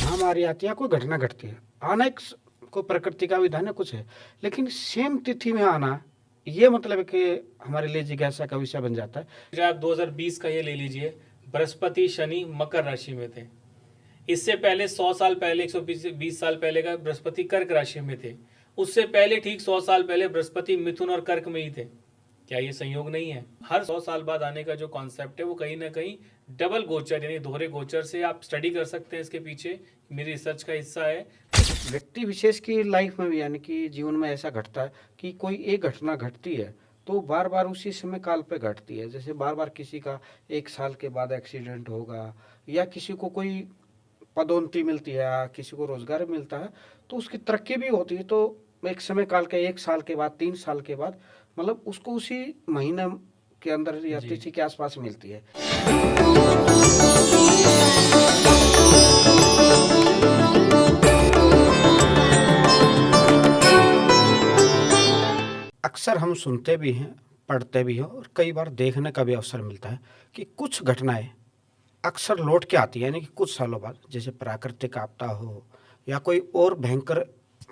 महामारी आती है, कोई घटना घटती है, आना एक को प्रकृति का विधान है, कुछ है, लेकिन सेम तिथि में आना ये मतलब है कि हमारे लिए जिज्ञासा का विषय बन जाता है। आप 2020 का ये ले लीजिए, बृहस्पति शनि मकर राशि में थे। इससे पहले 100 साल पहले, 120 साल पहले का बृहस्पति कर्क राशि में थे। उससे पहले ठीक 100 साल पहले बृहस्पति मिथुन और कर्क में ही थे। क्या ये संयोग नहीं है? हर 100 साल बाद आने का जो कॉन्सेप्ट है वो कहीं ना कहीं डबल गोचर यानी दोहरे गोचर से आप स्टडी कर सकते हैं। इसके पीछे मेरी रिसर्च का हिस्सा है। व्यक्ति विशेष की लाइफ में भी यानी कि जीवन में ऐसा घटता है कि कोई एक घटना घटती है तो बार बार उसी समय काल पे घटती है। जैसे बार बार किसी का 1 साल के बाद एक्सीडेंट होगा, या किसी को कोई पदोन्नति मिलती है, या किसी को रोजगार मिलता है तो उसकी तरक्की भी होती है, तो एक समय काल के 1 साल के बाद, 3 साल के बाद, मतलब उसको उसी महीने के अंदर या तिथि के आसपास मिलती है। अक्सर हम सुनते भी हैं, पढ़ते भी हैं, और कई बार देखने का भी अवसर मिलता है कि कुछ घटनाएं अक्सर लौट के आती है, यानी कि कुछ सालों बाद, जैसे प्राकृतिक आपदा हो या कोई और भयंकर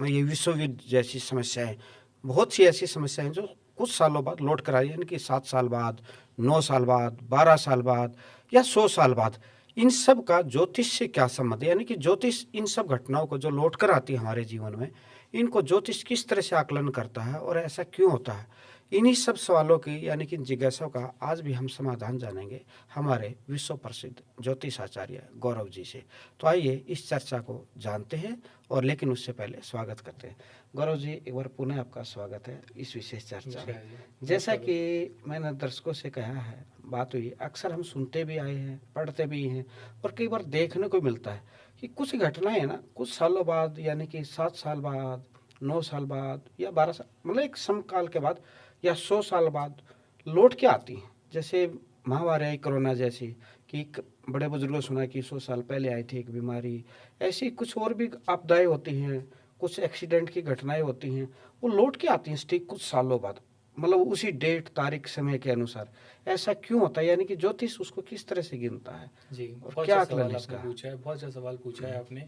ये विश्व युद्ध जैसी समस्याएं, बहुत सी ऐसी समस्याएं जो कुछ सालों बाद लौट कर आई, यानी कि 7 साल बाद, 9 साल बाद, 12 साल बाद या 100 साल बाद। इन सब का ज्योतिष से क्या संबंध है, यानी कि ज्योतिष इन सब घटनाओं को जो लौट कर आती है हमारे जीवन में, इनको ज्योतिष किस तरह से आकलन करता है और ऐसा क्यों होता है, इन्हीं सब सवालों की यानी कि जिज्ञासाओं का आज भी हम समाधान जानेंगे हमारे विश्व प्रसिद्ध ज्योतिष आचार्य गौरव जी से। तो आइए इस चर्चा को जानते हैं, और लेकिन उससे पहले स्वागत करते हैं। गौरव जी, एक बार पुनः आपका स्वागत है इस विशेष चर्चा में। जैसा कि मैंने दर्शकों से कहा है, बात हुई, अक्सर हम सुनते भी आए हैं, पढ़ते भी हैं, और कई बार देखने को मिलता है कि कुछ घटनाएं है ना, कुछ सालों बाद, यानी कि 7 साल बाद, 9 साल बाद या 12 साल, मतलब एक समकाल के बाद या 100 साल बाद लौट के आती हैं। जैसे महामारी आई कोरोना जैसी, कि बड़े बुजुर्गों सुना कि 100 साल पहले आई थी एक बीमारी। ऐसी कुछ और भी आपदाएं होती हैं, कुछ एक्सीडेंट की घटनाएं होती हैं, वो लौट के आती हैं ठीक कुछ सालों बाद, मतलब उसी डेट, तारीख, समय के अनुसार। ऐसा क्यों होता है, यानी कि ज्योतिष उसको किस तरह से गिनता है? जी, और क्या आकलन है आपने इसका? पूछा है, बहुत अच्छा सवाल पूछा है आपने।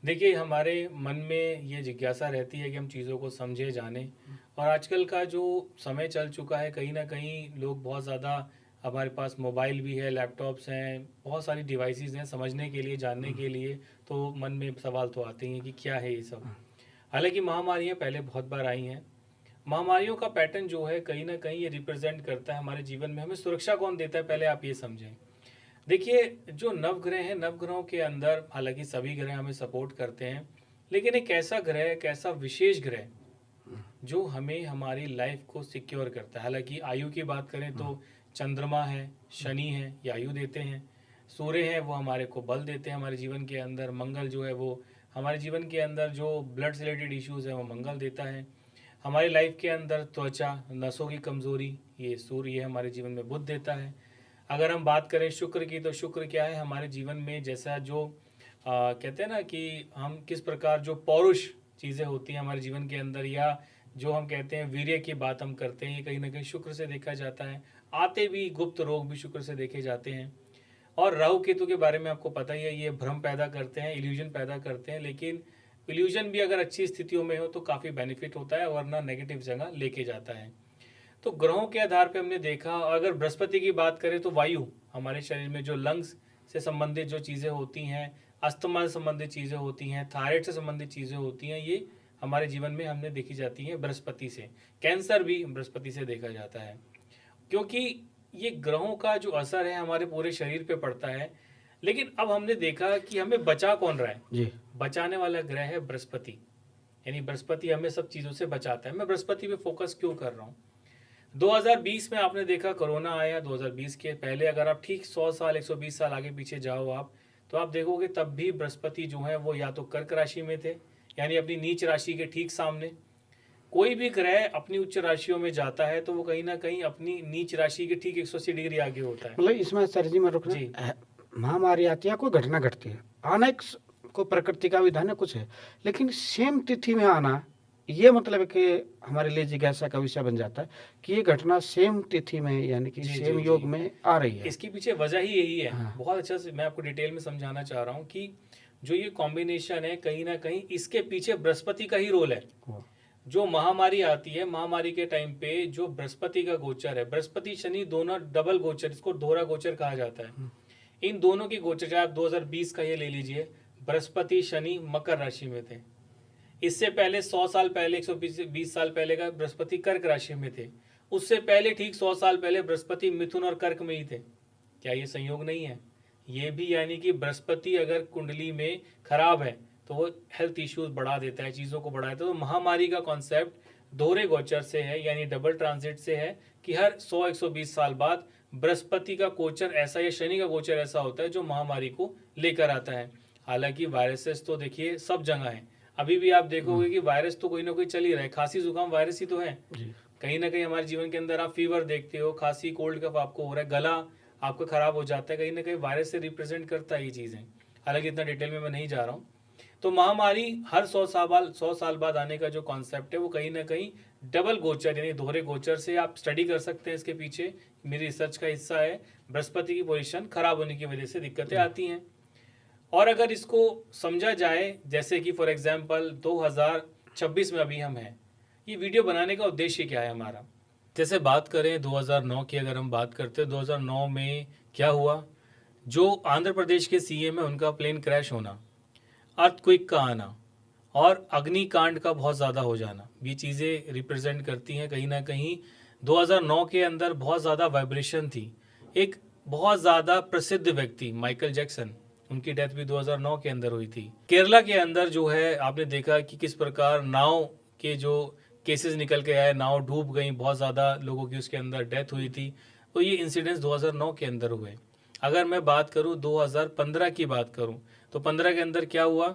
देखिए, हमारे मन में ये जिज्ञासा रहती है कि हम चीज़ों को समझे, जानें। और आजकल का जो समय चल चुका है, कहीं ना कहीं लोग बहुत ज़्यादा, हमारे पास मोबाइल भी है, लैपटॉप्स हैं, बहुत सारी डिवाइसेस हैं समझने के लिए, जानने के लिए। तो मन में सवाल तो आते हैं कि क्या है ये सब। हालांकि महामारियाँ पहले बहुत बार आई हैं। महामारियों का पैटर्न जो है कहीं ना कहीं ये रिप्रेजेंट करता है हमारे जीवन में हमें सुरक्षा कौन देता है, पहले आप ये समझें। देखिए, जो नवग्रह हैं, नवग्रहों के अंदर हालांकि सभी ग्रह हमें सपोर्ट करते हैं, लेकिन एक ऐसा ग्रह, एक ऐसा विशेष ग्रह जो हमें हमारी लाइफ को सिक्योर करता है। हालांकि आयु की बात करें तो चंद्रमा है, शनि है, ये आयु देते हैं। सूर्य है, वो हमारे को बल देते हैं हमारे जीवन के अंदर। मंगल जो है वो हमारे जीवन के अंदर जो ब्लड से रिलेटेड इश्यूज है वो मंगल देता है। हमारी लाइफ के अंदर त्वचा, नसों की कमज़ोरी, ये सूर्य हमारे जीवन में बुध देता है। अगर हम बात करें शुक्र की, तो शुक्र क्या है हमारे जीवन में, जैसा जो कहते हैं ना कि हम किस प्रकार जो पौरुष चीज़ें होती हैं हमारे जीवन के अंदर, या जो हम कहते हैं वीर्य की बात हम करते हैं, ये कहीं ना कहीं शुक्र से देखा जाता है। आते भी गुप्त रोग भी शुक्र से देखे जाते हैं। और राहु केतु के बारे में आपको पता ही है, ये भ्रम पैदा करते हैं, इल्यूजन पैदा करते हैं। लेकिन इल्यूजन भी अगर अच्छी स्थितियों में हो तो काफ़ी बेनिफिट होता है, वरना नेगेटिव जगह लेके जाता है। तो ग्रहों के आधार पे हमने देखा, अगर बृहस्पति की बात करें तो वायु, हमारे शरीर में जो लंग्स से संबंधित जो चीज़ें होती हैं, अस्थमा से संबंधित चीज़ें होती हैं, थायराइड से संबंधित चीज़ें होती हैं, ये हमारे जीवन में हमने देखी जाती हैं बृहस्पति से। कैंसर भी बृहस्पति से देखा जाता है, क्योंकि ये ग्रहों का जो असर है हमारे पूरे शरीर पे पड़ता है। लेकिन अब हमने देखा कि हमें बचा कौन रहा है जी, बचाने वाला ग्रह है बृहस्पति। यानी बृहस्पति हमें सब चीज़ों से बचाता है। मैं बृहस्पति पे फोकस क्यों कर रहा हूँ? 2020 में आपने देखा कोरोना आया। 2020 के पहले अगर आप ठीक 100 साल, 120 साल आगे पीछे जाओ आप, तो आप देखोगे तब भी बृहस्पति जो है वो या तो कर्क राशि में थे, यानी अपनी नीच राशि के ठीक सामने। कोई भी ग्रह अपनी उच्च राशियों में जाता है तो वो कहीं ना कहीं अपनी नीच राशि के ठीक 180 डिग्री आगे होता है। मतलब इसमें सर जी मैं रुकना, जी। महामारी आती है, कोई घटना घटती है, आना एक को प्रकृति का विधान है, कुछ है, लेकिन सेम तिथि में आना ये मतलब है कि हमारे लिए जिज्ञासा का विषय बन जाता है कि ये घटना सेम तिथि में यानी कि जी, सेम जी, योग जी। में आ रही है। इसके पीछे वजह ही यही है। हाँ। बहुत अच्छा से मैं आपको डिटेल में समझाना चाह रहा हूँ कि जो ये कॉम्बिनेशन है कहीं ना कहीं इसके पीछे बृहस्पति का ही रोल है। वो, जो महामारी आती है, महामारी के टाइम पे जो बृहस्पति का गोचर है, बृहस्पति शनि दोनों डबल गोचर, इसको दोहरा गोचर कहा जाता है। इन दोनों की गोचर, चाहे आप 2020 का ये ले लीजिए, बृहस्पति शनि मकर राशि में थे। इससे पहले 100 साल पहले, 120 साल पहले का बृहस्पति कर्क राशि में थे। उससे पहले ठीक 100 साल पहले बृहस्पति मिथुन और कर्क में ही थे। क्या ये संयोग नहीं है? ये भी यानी कि बृहस्पति अगर कुंडली में खराब है तो वो हेल्थ इश्यूज बढ़ा देता है, चीज़ों को बढ़ा देता है। तो महामारी का कॉन्सेप्ट दोहरे गोचर से है, यानी डबल ट्रांजिट से है कि हर 100-120 साल बाद बृहस्पति का गोचर ऐसा या शनि का गोचर ऐसा होता है जो महामारी को लेकर आता है। हालांकि वायरसेस तो देखिए सब जगह है। अभी भी आप देखोगे कि वायरस तो कोई ना कोई चल ही रहा है। खांसी जुकाम वायरस ही तो है। जी। कहीं ना कहीं हमारे जीवन के अंदर आप फीवर देखते हो, खांसी कोल्ड कफ आपको हो रहा है, गला आपका खराब हो जाता है, कहीं ना कहीं वायरस से रिप्रेजेंट करता है ये चीज़ें। हालांकि इतना डिटेल में मैं नहीं जा रहा हूँ। तो महामारी हर 100 साल बाद आने का जो कॉन्सेप्ट है वो कहीं ना कहीं डबल गोचर यानी दोहरे गोचर से आप स्टडी कर सकते हैं। इसके पीछे मेरी रिसर्च का हिस्सा है। बृहस्पति की पोजीशन खराब होने की वजह से दिक्कतें आती हैं। और अगर इसको समझा जाए, जैसे कि फॉर एग्जांपल 2026 में अभी हम हैं, ये वीडियो बनाने का उद्देश्य क्या है हमारा? जैसे बात करें 2009 की, अगर हम बात करते हैं 2009 में क्या हुआ, जो आंध्र प्रदेश के सीएम है उनका प्लेन क्रैश होना, अर्थक्विक का आना और अग्निकांड का बहुत ज़्यादा हो जाना, ये चीज़ें रिप्रेजेंट करती हैं कहीं ना कहीं 2009 के अंदर बहुत ज़्यादा वाइब्रेशन थी। एक बहुत ज़्यादा प्रसिद्ध व्यक्ति माइकल जैक्सन, उनकी डेथ भी 2009 के अंदर हुई थी। केरला के अंदर जो है आपने देखा कि किस प्रकार नाव के जो केसेस निकल के आए, नाव डूब गई, बहुत ज़्यादा लोगों की उसके अंदर डेथ हुई थी। तो ये इंसिडेंट्स 2009 के अंदर हुए। अगर मैं बात करूं 2015 की बात करूं तो 15 के अंदर क्या हुआ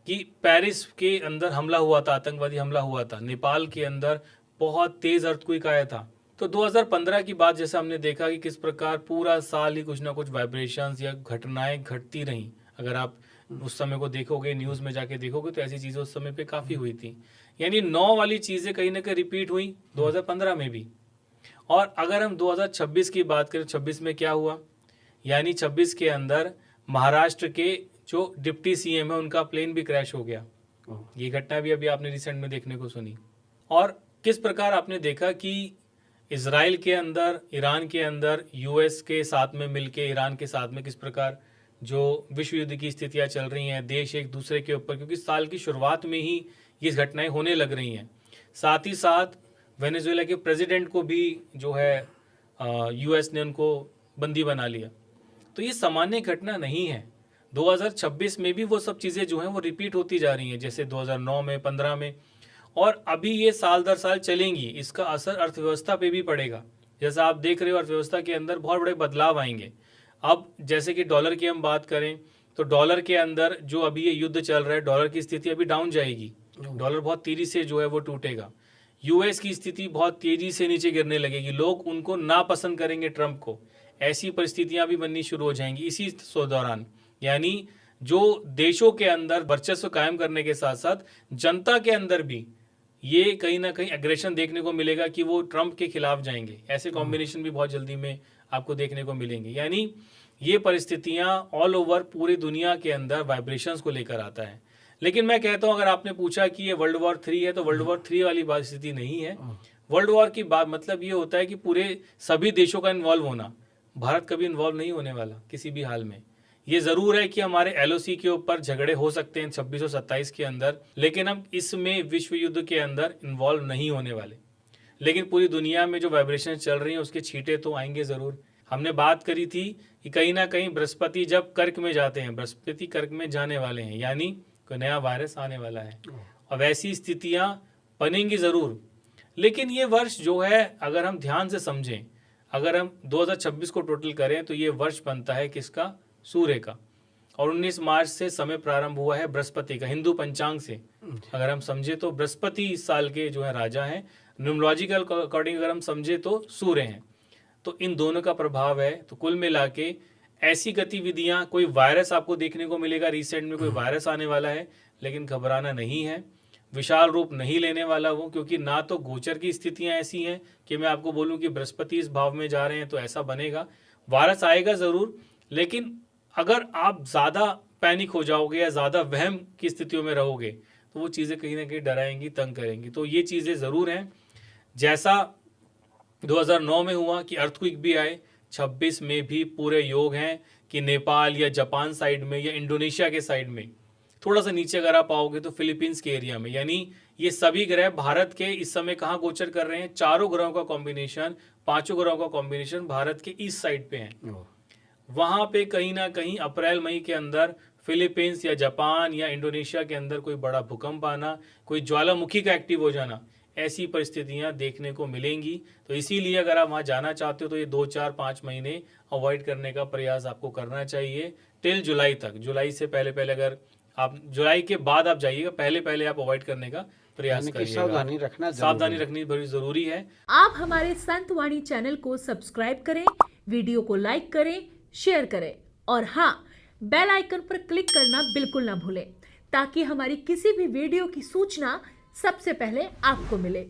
कि पेरिस के अंदर हमला हुआ था, आतंकवादी हमला हुआ था। नेपाल के अंदर बहुत तेज अर्थक्वेक आया था। तो 2015 की बात जैसे हमने देखा कि किस प्रकार पूरा साल ही कुछ ना कुछ वाइब्रेशंस या घटनाएं घटती रहीं। अगर आप उस समय को देखोगे, न्यूज़ में जाके देखोगे तो ऐसी चीज़ें उस समय पे काफ़ी हुई थी। यानी 9 वाली चीज़ें कहीं ना कहीं रिपीट हुई 2015 में भी। और अगर हम 2026 की बात करें, 26 में क्या हुआ, यानी 26 के अंदर महाराष्ट्र के जो डिप्टी सीएम है उनका प्लेन भी क्रैश हो गया। ये घटना भी अभी आपने रिसेंट में देखने को सुनी। और किस प्रकार आपने देखा कि इजराइल के अंदर, ईरान के अंदर, यूएस के साथ में मिलके ईरान के साथ में किस प्रकार जो विश्व युद्ध की स्थितियां चल रही हैं, देश एक दूसरे के ऊपर, क्योंकि साल की शुरुआत में ही ये घटनाएं होने लग रही हैं। साथ ही साथ वेनेजुएला के प्रेसिडेंट को भी जो है यूएस ने उनको बंदी बना लिया। तो ये सामान्य घटना नहीं है। 2026 में भी वो सब चीज़ें जो हैं वो रिपीट होती जा रही हैं, जैसे 2009 में, 15 में, और अभी ये साल दर साल चलेंगी। इसका असर अर्थव्यवस्था पे भी पड़ेगा। जैसा आप देख रहे हो अर्थव्यवस्था के अंदर बहुत बड़े बदलाव आएंगे। अब जैसे कि डॉलर की हम बात करें तो डॉलर के अंदर जो अभी ये युद्ध चल रहा है, डॉलर की स्थिति अभी डाउन जाएगी। डॉलर बहुत तेजी से जो है वो टूटेगा। यूएस की स्थिति बहुत तेजी से नीचे गिरने लगेगी। लोग उनको नापसंद करेंगे, ट्रंप को। ऐसी परिस्थितियां भी बननी शुरू हो जाएंगी इसी दौरान। यानी जो देशों के अंदर वर्चस्व कायम करने के साथ साथ जनता के अंदर भी ये कहीं ना कहीं एग्रेशन देखने को मिलेगा कि वो ट्रंप के खिलाफ जाएंगे। ऐसे कॉम्बिनेशन भी बहुत जल्दी में आपको देखने को मिलेंगे। यानी ये परिस्थितियां ऑल ओवर पूरी दुनिया के अंदर वाइब्रेशंस को लेकर आता है। लेकिन मैं कहता हूं, अगर आपने पूछा कि ये वर्ल्ड वॉर 3 है, तो वर्ल्ड वॉर 3 वाली बात स्थिति नहीं है। वर्ल्ड वॉर की बात मतलब ये होता है कि पूरे सभी देशों का इन्वॉल्व होना। भारत कभी इन्वॉल्व नहीं होने वाला किसी भी हाल में। ये जरूर है कि हमारे एलओसी के ऊपर झगड़े हो सकते हैं 26 और 27 के अंदर, लेकिन हम इसमें विश्व युद्ध के अंदर इन्वॉल्व नहीं होने वाले। लेकिन पूरी दुनिया में जो वाइब्रेशन चल रही है उसके छींटे तो आएंगे जरूर। हमने बात करी थी कि कहीं ना कहीं बृहस्पति जब कर्क में जाते हैं, बृहस्पति कर्क में जाने वाले हैं, यानी कोई नया वायरस आने वाला है और वैसी स्थितियां बनेंगी जरूर। लेकिन ये वर्ष जो है, अगर हम ध्यान से समझें, अगर हम 2026 को टोटल करें तो ये वर्ष बनता है किसका? सूर्य का। और 19 मार्च से समय प्रारंभ हुआ है बृहस्पति का, हिंदू पंचांग से अगर हम समझे तो बृहस्पति इस साल के जो है राजा हैं। न्यूमरोलॉजिकल अकॉर्डिंग अगर हम समझे तो सूर्य हैं। तो इन दोनों का प्रभाव है। तो कुल मिला के ऐसी गतिविधियां, कोई वायरस आपको देखने को मिलेगा, रिसेंट में कोई वायरस आने वाला है, लेकिन घबराना नहीं है। विशाल रूप नहीं लेने वाला वो, क्योंकि ना तो गोचर की स्थितियां ऐसी हैं कि मैं आपको बोलूं कि बृहस्पति इस भाव में जा रहे हैं तो ऐसा बनेगा। वारस आएगा ज़रूर, लेकिन अगर आप ज़्यादा पैनिक हो जाओगे या ज़्यादा वहम की स्थितियों में रहोगे तो वो चीज़ें कहीं ना कहीं डराएंगी, तंग करेंगी। तो ये चीज़ें ज़रूर हैं। जैसा 2009 में हुआ कि अर्थक्वेक भी आए, 26 में भी पूरे योग हैं कि नेपाल या जापान साइड में या इंडोनेशिया के साइड में, थोड़ा सा नीचे अगर आप आओगे तो फिलीपींस के एरिया में, यानी ये सभी ग्रह भारत के इस समय कहाँ गोचर कर रहे हैं? चारों ग्रहों का कॉम्बिनेशन, पांचों ग्रहों का कॉम्बिनेशन भारत के ईस्ट साइड पे है। वहां पे कहीं ना कहीं अप्रैल मई के अंदर फिलीपींस या जापान या इंडोनेशिया के अंदर कोई बड़ा भूकंप आना, कोई ज्वालामुखी का एक्टिव हो जाना, ऐसी परिस्थितियां देखने को मिलेंगी। तो इसीलिए अगर आप वहां जाना चाहते हो तो ये 2-4-5 महीने अवॉइड करने का प्रयास आपको करना चाहिए टिल जुलाई तक। जुलाई से पहले पहले, अगर आप जुलाई के बाद आप जाइएगा, पहले पहले आप अवॉइड करने का प्रयास करिएगा। सावधानी रखनी बड़ी जरूरी है। आप हमारे संत वाणी चैनल को सब्सक्राइब करें, वीडियो को लाइक करें, शेयर करें और हाँ, बेल आइकन पर क्लिक करना बिल्कुल ना भूलें, ताकि हमारी किसी भी वीडियो की सूचना सबसे पहले आपको मिले।